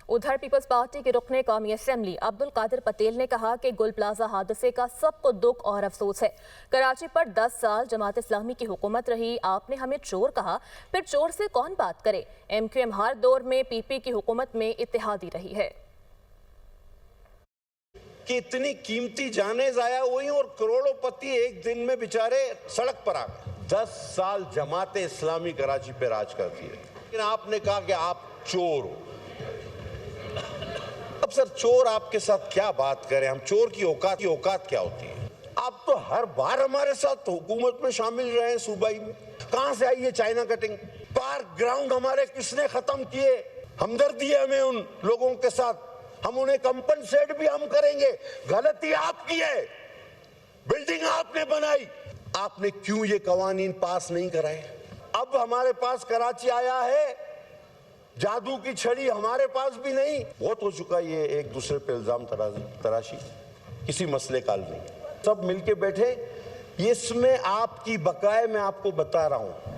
उधर peoples party के रुकने कौमी असेंबली अब्दुल कादिर पटेल ने कहा कि गुल प्लाजा हादसे का सबको दुख और अफसोस है। कराची पर 10 साल जमात इस्लामी की हुकूमत रही, आपने हमें चोर कहा, फिर चोर से कौन बात करे। MQM हर दौर में PP की हुकूमत में इत्तेहादी रही है कि इतनी कीमती जानें जाया हुई और करोड़ोंपति एक दिन में बेचारे सड़क पर आ गए। 10 साल जमात इस्लामी कराची पे राज करती है, लेकिन आपने कहा कि आप चोर हो। अब सर चोर आपके साथ क्या बात करें, हम चोर की औकात क्या होती है। आप तो हर बार हमारे साथ हुकूमत में शामिल रहे हैं सूबाई में, कहां से आई है चाइना कटिंग। पार्क ग्राउंड हमारे किसने खत्म किए, हमदर्दी है हमें उन लोगों के साथ, हम उन्हें कंपनसेट भी हम करेंगे। गलती आपकी है, बिल्डिंग आपने बनाई, आपने क्यों ये कवानीन पास नहीं कराए। अब हमारे पास कराची आया है, जादू की छड़ी हमारे पास भी नहीं। बहुत हो चुका ये एक दूसरे पे इल्जाम तराशी, किसी मसले का हल नहीं। सब मिलके बैठे, इसमें आपकी बकाए मैं आपको बता रहा हूं,